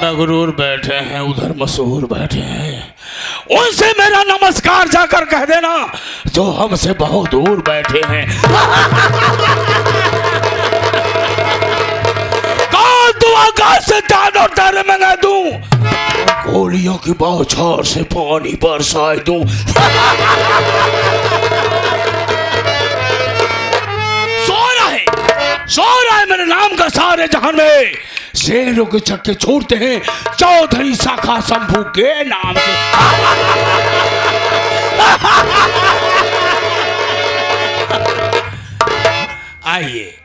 मगरूर बैठे हैं, उधर मशहूर बैठे हैं, उनसे मेरा नमस्कार जाकर कह देना जो हमसे बहुत दूर बैठे हैं। कौन तू आकाश से चादर तारे मंगा दूं, गोलियों की बौछार से पानी बरसाए दूं। सो रहा है मेरे नाम का सारे जहान में, शेरों के छक्के छोड़ते हैं चौधरी शाखा शंभू के नाम से। आइए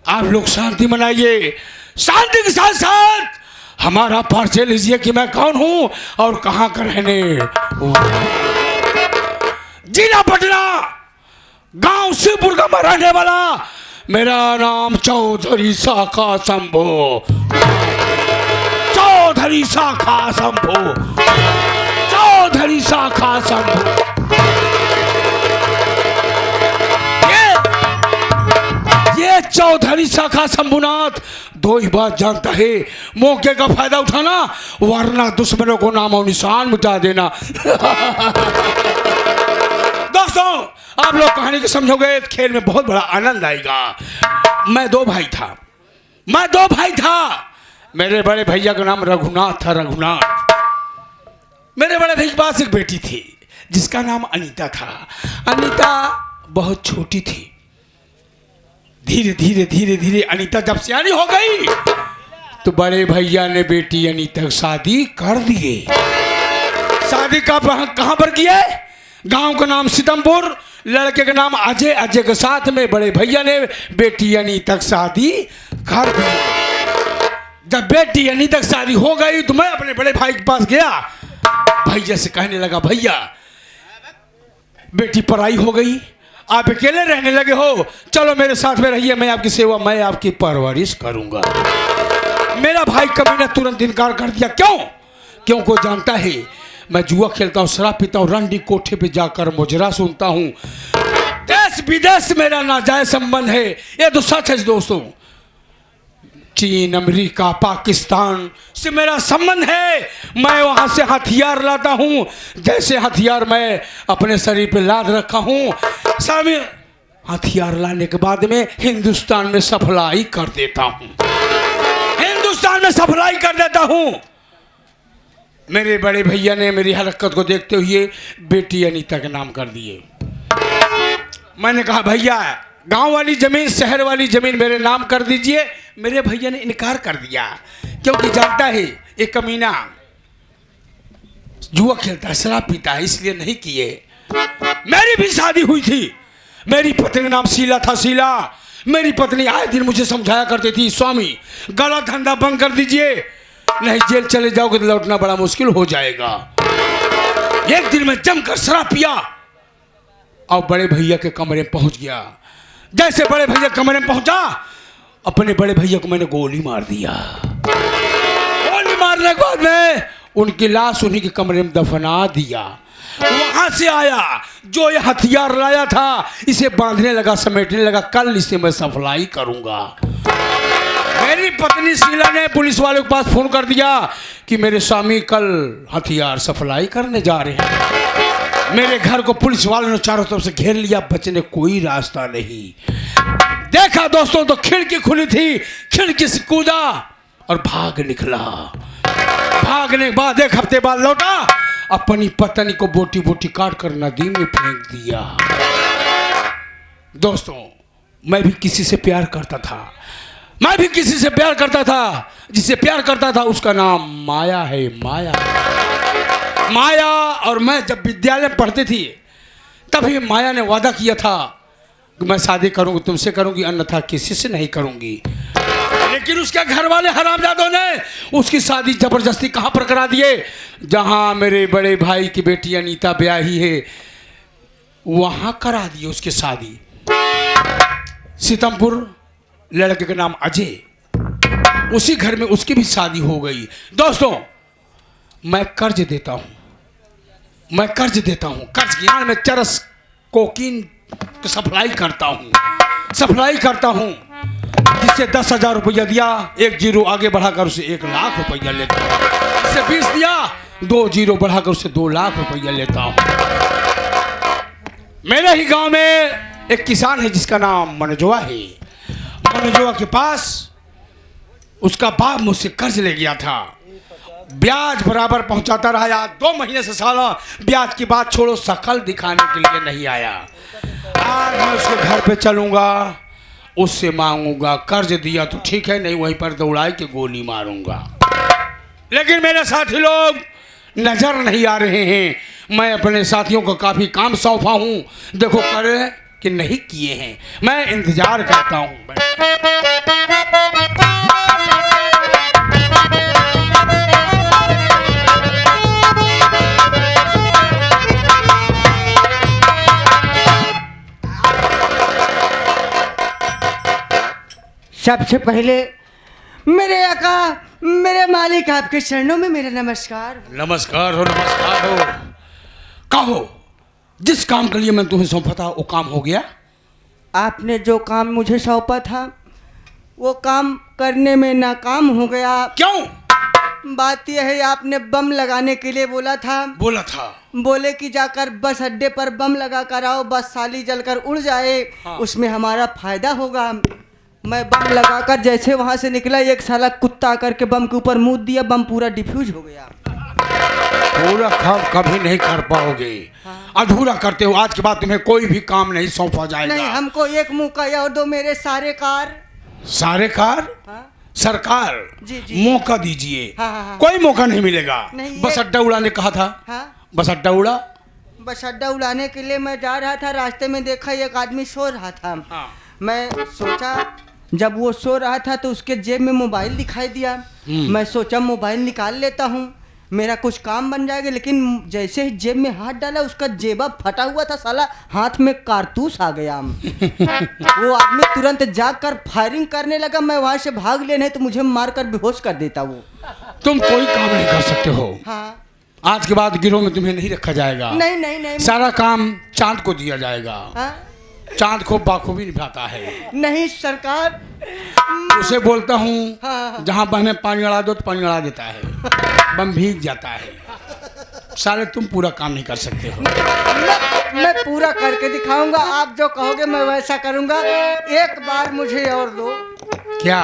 आप लोग शांति मनाइए, शांति के साथ साथ हमारा परिचय लीजिए कि मैं कौन हूं और कहां का रहने। जिला पटना, गांव शिवपुर का मैं रहने वाला, मेरा नाम चौधरी शाखा शंभू, चौधरी शाखा शंभू, चौधरी शाखा शंभू। ये चौधरी शाखा शंभुनाथ दो ही बात जानता है, मौके का फायदा उठाना वरना दुश्मनों को नामो निशान मिटा देना। दोस्तों आप लोग कहानी को समझोगे, खेल में बहुत बड़ा आनंद आएगा। मैं दो भाई था, मेरे बड़े भैया का नाम रघुनाथ था, रघुनाथ। मेरे बड़े भैया के पास एक बेटी थी जिसका नाम अनीता था। अनीता बहुत छोटी थी। धीरे धीरे धीरे धीरे अनीता जब सियानी हो गई तो बड़े भैया ने बेटी अनीता की शादी कर दिए। शादी कहाँ पर किए? गांव का नाम सीतमपुर, लड़के का नाम अजय, अजय के साथ में बड़े भैया ने बेटी अनीता की शादी कर दी। जब बेटी अनीता की शादी हो गई तो मैं अपने बड़े भाई के पास गया, भैया से कहने लगा, भैया बेटी पराई हो गई, आप अकेले रहने लगे हो, चलो मेरे साथ में रहिए, मैं आपकी सेवा, मैं आपकी परवरिश करूंगा। मेरा भाई कभी ने तुरंत इनकार कर दिया। क्यों को जानता है मैं जुआ खेलता हूँ, शराब पीता हूँ, रंडी कोठे पे जाकर मुजरा सुनता हूँ, देश विदेश मेरा नाजायज संबंध है। ये तो सच है दोस्तों। चीन, अमेरिका, पाकिस्तान से मेरा संबंध है। मैं वहाँ से हथियार लाता हूँ, जैसे हथियार मैं अपने शरीर पे लाद रखा हूँ, सामने हथियार लाने के बाद में हिंदुस्तान में सप्लाई कर देता हूँ, हिंदुस्तान में सप्लाई कर देता हूँ। मेरे बड़े भैया ने मेरी हरकत को देखते हुए बेटी अनीता के नाम कर दिए। मैंने कहा भैया गांव वाली जमीन, शहर वाली जमीन मेरे नाम कर दीजिए। मेरे भैया ने इनकार कर दिया क्योंकि जानता है एक कमीना जुआ खेलता है, शराब पीता है, इसलिए नहीं किए। मेरी भी शादी हुई थी, मेरी पत्नी का नाम शीला था, शीला। मेरी पत्नी आए दिन मुझे समझाया करती थी, स्वामी गलत धंधा बंद कर दीजिए, नहीं जेल चले जाओगे तो लौटना बड़ा मुश्किल हो जाएगा। एक दिन मैं जमकर शराब पिया और बड़े भैया के कमरे में पहुंच गया। जैसे बड़े भैया कमरे में पहुंचा, अपने बड़े भैया को मैंने गोली मार दिया। गोली मारने के बाद में उनकी लाश उन्हीं के कमरे में दफना दिया। वहां से आया जो ये हथियार लाया था, इसे बांधने लगा, समेटने लगा, कल इसे मैं सप्लाई करूंगा। मेरी पत्नी शीला ने पुलिस वालों के पास फोन कर दिया कि मेरे स्वामी कल हथियार सप्लाई करने जा रहे हैं। मेरे घर को पुलिस वालों ने चारों तरफ से घेर लिया, बचने कोई रास्ता नहीं। देखा दोस्तों तो खिड़की खुली थी, खिड़की से कूदा और भाग निकला। भागने के बाद एक हफ्ते बाद लौटा, अपनी पत्नी को बोटी बोटी काट कर नदी में फेंक दिया। दोस्तों मैं भी किसी से प्यार करता था, मैं भी किसी से प्यार करता था, जिससे प्यार करता था उसका नाम माया है, माया। माया और मैं जब विद्यालय में पढ़ते थी तभी माया ने वादा किया था कि मैं शादी करूंगी, तुमसे करूंगी, अन्यथा किसी से नहीं करूंगी। लेकिन उसके घर वाले हरामजादों ने उसकी शादी जबरदस्ती कहां पर करा दिए, जहां मेरे बड़े भाई की बेटी अनीता ब्याही है वहां करा दी उसकी शादी। सीतमपुर, लड़के का नाम अजय, उसी घर में उसकी भी शादी हो गई। दोस्तों मैं कर्ज देता हूं, मैं कर्ज देता हूं, कर्ज ज्ञान में चरस कोकीन सप्लाई करता हूं, सप्लाई करता हूं, जिससे उसे 10,000 रुपया दिया, 1 जीरो आगे बढ़ाकर उसे 1,00,000 रुपया लेता हूँ। उसे 20 दिया, 2 जीरो बढ़ाकर उसे 2,00,000 रुपया लेता हूँ। मेरे ही गांव में एक किसान है जिसका नाम मनजोआ है। मनजोआ के पास उसका बाप मुझसे कर्ज ले गया था, ब्याज बराबर पहुंचाता रहा। यार 2 महीने से साला ब्याज की बात छोड़ो, शकल दिखाने के लिए नहीं आया। आज मैं उसके घर पे चलूंगा, उससे मांगूंगा, कर्ज दिया तो ठीक है, नहीं वहीं पर दौड़ाई के गोली मारूंगा। लेकिन मेरे साथी लोग नजर नहीं आ रहे हैं। मैं अपने साथियों को काफी काम सौंपा हूं, देखो करे कि नहीं किए हैं। मैं इंतजार करता हूं। सबसे पहले मेरे आका, मेरे मालिक, आपके चरणों में मेरा नमस्कार। नमस्कार हो, नमस्कार हो। कहो, जिस काम के लिए मैं तुम्हें सौंपा था वो काम हो गया? आपने जो काम मुझे सौंपा था वो काम करने में नाकाम हो गया। क्यों? बात यह है, आपने बम लगाने के लिए बोला था। बोले कि जाकर बस अड्डे पर बम लगा कर आओ, बस साली जलकर उड़ जाए। हाँ। उसमें हमारा फायदा होगा। मैं बम लगाकर जैसे वहां से निकला, एक साला कुत्ता करके बम के ऊपर मुंह दिया, बम पूरा डिफ्यूज हो गया। पूरा काम कभी नहीं कर पाओगे। हाँ। अधूरा करते हो। आज के बाद तुम्हें कोई भी काम नहीं सौंपा जाएगा। नहीं, हमको एक मौका और दो मेरे सारे कार। सारे कार? हाँ? सरकार जी जी मौका दीजिए। हाँ हाँ हाँ। कोई मौका नहीं मिलेगा। नहीं, बस अड्डा उड़ाने कहा था। हाँ? बस अड्डा उड़ा। बस अड्डा उड़ाने के लिए मैं जा रहा था, रास्ते में देखा एक आदमी सो रहा था। हाँ। मैं सोचा, जब वो सो रहा था तो उसके जेब में मोबाइल दिखाई दिया। मैं सोचा मोबाइल निकाल लेता हूँ, मेरा कुछ काम बन जाएगा। लेकिन जैसे ही जेब में हाथ डाला, उसका जेबा फटा हुआ था, साला हाथ में कारतूस आ गया। वो आदमी तुरंत जाकर फायरिंग करने लगा। मैं वहां से भाग ले, नहीं तो मुझे मारकर बेहोश कर देता वो। तुम कोई काम नहीं कर सकते हो। हाँ। आज के बाद गिरोह में तुम्हें नहीं रखा जाएगा। नहीं नहीं नहीं, सारा काम चांद को दिया जाएगा। हाँ? चांद को बाखूबी निभाता है। नहीं सरकार, उसे बोलता हूँ। हाँ। जहाँ बम में पानी अड़ा दो तो पानी अड़ा देता है, बम भीग जाता है। सारे तुम पूरा काम नहीं कर सकते हो। मैं पूरा करके दिखाऊंगा, आप जो कहोगे मैं वैसा करूंगा। एक बार मुझे और दो। क्या?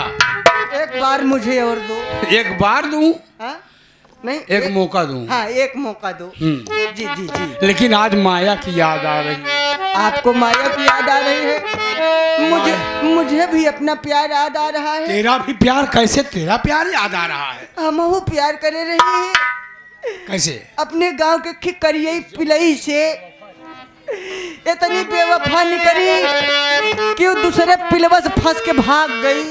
एक बार मुझे और दो। एक बार दूं? हाँ? नहीं, एक मौका दूं। हाँ, एक मौका दो। जी जी जी। लेकिन आज माया की याद आ रही है। आपको माया की याद आ रही है? मुझे भी अपना प्यार याद आ रहा है। तेरा भी प्यार? कैसे तेरा प्यार याद आ रहा है? हम वो प्यार करे रहे हैं। कैसे? अपने गांव के खिकरिया पिलई से इतनी बेवफा निकली कि वो दूसरे पिलवा से फंस के भाग गई।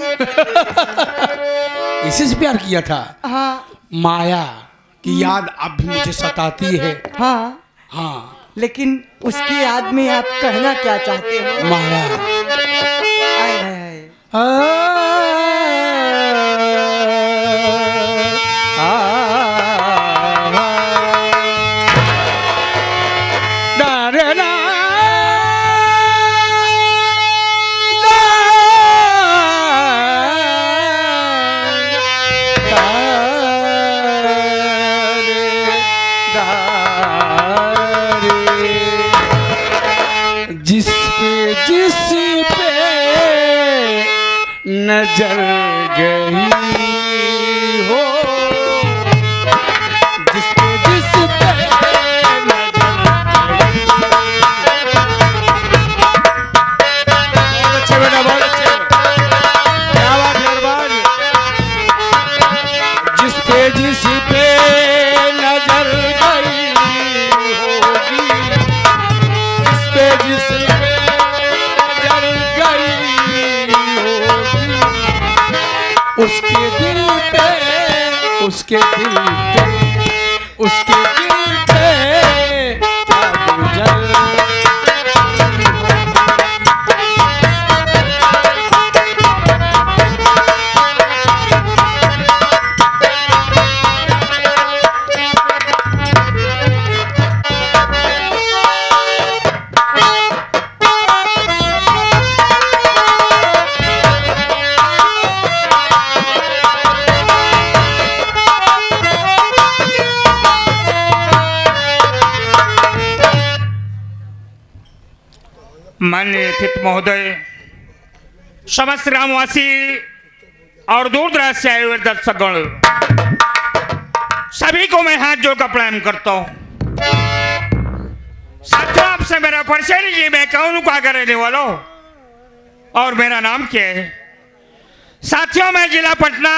इसी से प्यार किया था? हाँ। माया की याद अब भी मुझे सताती है। हाँ हाँ। लेकिन उसकी याद में आप कहना क्या चाहते हो? माया। आए आए आए। नजर गई हो, जिस पे नजर गई। बहुत अच्छे बेटा, बहुत अच्छे। क्या बात है अरबाज। जिस पे नजर गई होगी, जिस पे नजर गई उसके दिल पे, उसके दिल पे, उसके दिल पे क्या गुजर। माननीय अतिथि महोदय, समस्त ग्रामवासी और दूर दराज से आए हुए दर्शकगण, सभी को मैं हाथ जोड़कर प्रणाम करता हूँ। साथियों, आपसे मेरा परिचय लीजिए। मैं कौन का रहने वाला हूँ और मेरा नाम क्या है। साथियों, मैं जिला पटना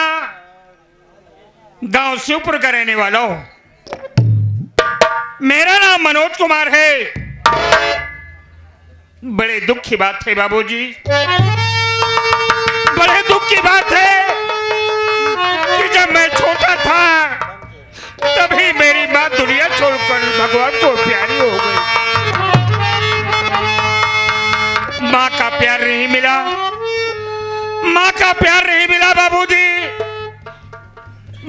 गांव शिवपुर का रहने वाला हूँ। मेरा नाम मनोज कुमार है। बड़े दुख की बात है बाबूजी, बड़े दुख की बात है कि जब मैं छोटा था तभी मेरी माँ दुनिया छोड़कर भगवान को प्यारी हो गई। माँ का प्यार नहीं मिला, माँ का प्यार नहीं मिला बाबूजी।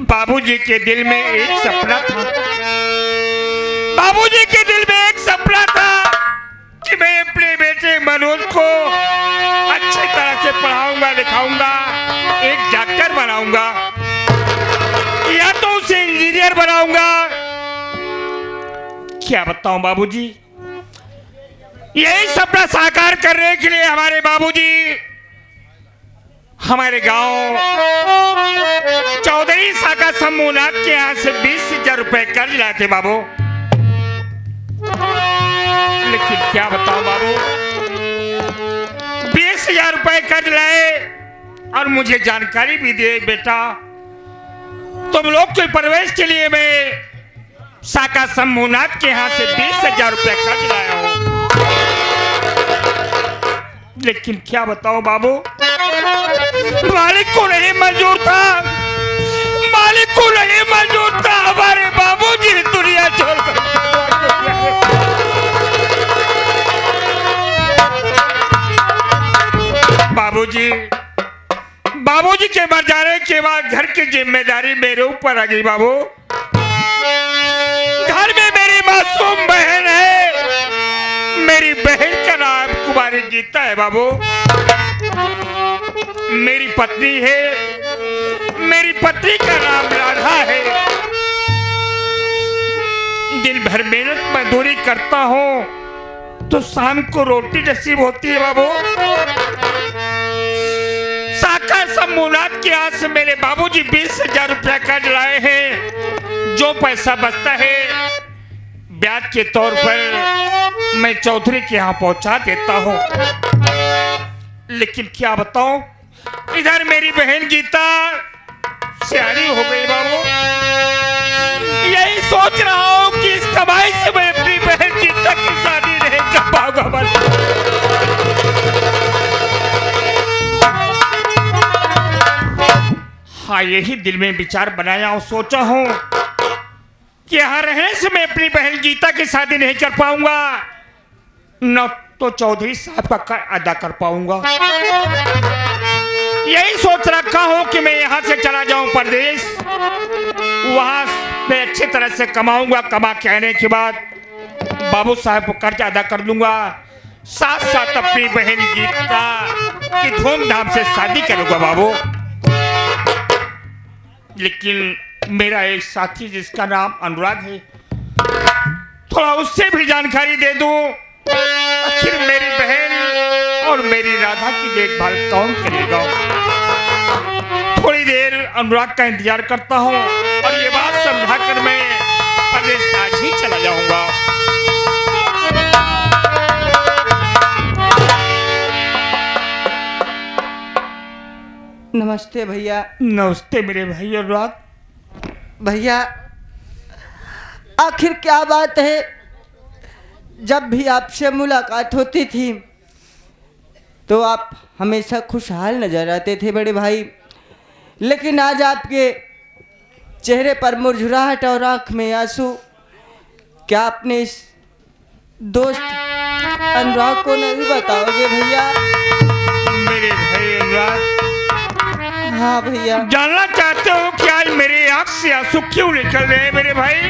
बाबूजी के दिल में एक सपना था, बाबूजी के दिल में एक सपना था कि मैं अपने बेटे मनोज को अच्छी तरह से पढ़ाऊंगा, लिखाऊंगा, एक डॉक्टर बनाऊंगा या तो उसे इंजीनियर बनाऊंगा। क्या बताऊं बाबूजी, यही सपना साकार करने के लिए हमारे बाबूजी हमारे गांव चौधरी शाखा समूहनाथ के यहाँ से 20,000 रुपए कर्ज लाए थे बाबू। लेकिन क्या बताऊं बाबू, 20,000 रुपए कर्ज लाए और मुझे जानकारी भी दिए, बेटा तुम लोग के प्रवेश के लिए मैं शाखा समूहनाथ के यहाँ से 20,000 रुपए कर्ज लाया हूं। लेकिन क्या बताओ बाबू, मालिक को नहीं मंजूर था, मालिक को नहीं मंजूर था। हमारे बाबूजी दुनिया छोड़कर बाबूजी के मर जाने के बाद घर की जिम्मेदारी मेरे ऊपर आ गई बाबू। घर में मेरी मासूम बहन है, मेरी बहन का नाम कुमारी गीता है बाबू। मेरी पत्नी है, मेरी पत्नी का नाम राधा है। दिन भर मेहनत मजदूरी करता हूँ तो शाम को रोटी नसीब होती है बाबू। शाखा समूहनाथ के यहाँ से मेरे बाबूजी 20,000 रुपया कर्ज लाए हैं। जो पैसा बचता है ब्याज के तौर पर मैं चौधरी के यहाँ पहुंचा देता हूँ। लेकिन क्या बताऊं, इधर मेरी बहन गीता सियानी हो गई बाबू। यही सोच रहा हूँ कि इस कमाई से मैं अपनी बहन गीता की शादी नहीं कर पाऊंगा। हाँ, यही दिल में विचार बनाया और सोचा हूँ कि यहाँ रहने से मैं अपनी बहन गीता की शादी नहीं कर पाऊंगा, न तो चौधरी साहब का कर अदा कर पाऊंगा। यही सोच रखा हूं कि मैं यहाँ से चला जाऊं परदेश, वहां मैं अच्छी तरह से कमाऊंगा, कमा के आने के बाद बाबू साहब को कर्ज अदा कर दूंगा, साथ साथ अपनी बहन गीता की धूमधाम से शादी करूंगा बाबू। लेकिन मेरा एक साथी जिसका नाम अनुराग है, थोड़ा उससे भी जानकारी दे दूं। आखिर मेरी बहन और मेरी राधा की देखभाल कौन करेगा। थोड़ी देर अनुराग का इंतजार करता हूं और ये बात समझाकर मैं प्रदेश आज ही चला जाऊंगा। नमस्ते भैया। नमस्ते मेरे भाई अनुराग। भैया, आखिर क्या बात है, जब भी आपसे मुलाकात होती थी तो आप हमेशा खुशहाल नजर आते थे बड़े भाई, लेकिन आज आपके चेहरे पर मुरझुराहट और आंख में आंसू। क्या अपने इस दोस्त अनुराग को नहीं बताओगे भैया? मेरे भाई अनुराग। हाँ भैया। जानना चाहते हो कि आज मेरे आंख से आंसू क्यों निकल रहे हैं मेरे भाई?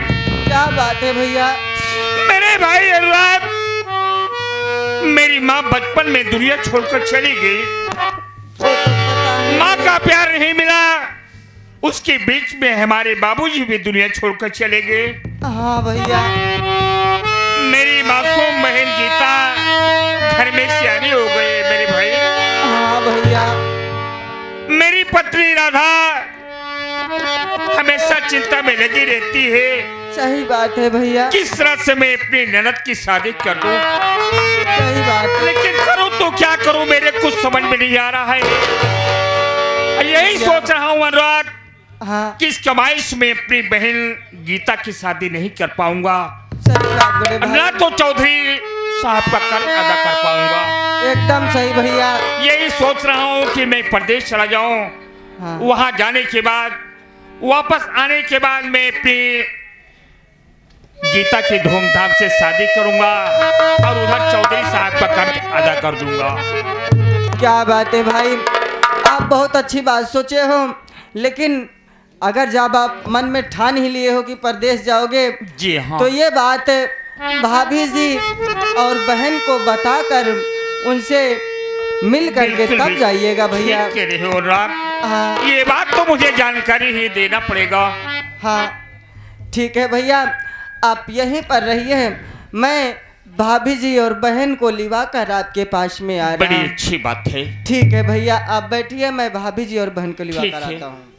क्या बात है भैया? मेरे भाई अनुराग, मेरी माँ बचपन में दुनिया छोड़कर चली गई। माँ का प्यार नहीं मिला, उसके बीच में हमारे बाबूजी भी दुनिया छोड़कर चले गए। हाँ भैया। मेरी मासूम बहन गीता घर में सियानी हो गई मेरे भाई। हाँ भैया। मेरी पत्नी राधा हमेशा चिंता में लगी रहती है। सही बात है भैया। किस तरह से मैं अपनी ननद की शादी कर दूं, सही बात है। लेकिन करूं तो क्या करूं, मेरे कुछ समझ में नहीं आ रहा है। यही सोच रहा हूं अनुराग, हाँ कि इस कमाइश में अपनी बहन गीता की शादी नहीं कर पाऊंगा, सही बात बड़े भाई। ना तो चौधरी साहब का कर्ज अदा कर पाऊंगा। एकदम सही भैया। यही सोच रहा हूं कि मैं प्रदेश चला जाऊं। हाँ। वहां जाने के बाद, वापस आने के बाद मैं अपनी गीता की धूमधाम से शादी करूंगा और उधर चौधरी साहब का कर्ज अदा कर दूंगा। क्या बात है भाई, आप बहुत अच्छी बात सोचे हो, लेकिन अगर जब आप मन में ठान ही लिए हो कि परदेश जाओगे, जी हाँ, तो ये बात भाभी जी और बहन को बताकर उनसे मिल करके बिल्कुल, तब जाइएगा भैया। ठीक कह रहे हो राम। हाँ ये बात तो मुझे जानकारी ही देना पड़ेगा। हाँ ठीक है भैया, आप यहीं पर रहिए, मैं भाभी जी और बहन को लिवा कर आपके पास में आ रहा बड़ी हूँ। अच्छी बात है। ठीक है भैया, आप बैठिए, मैं भाभी जी और बहन को लिवा ठीक कर है। आता हूँ।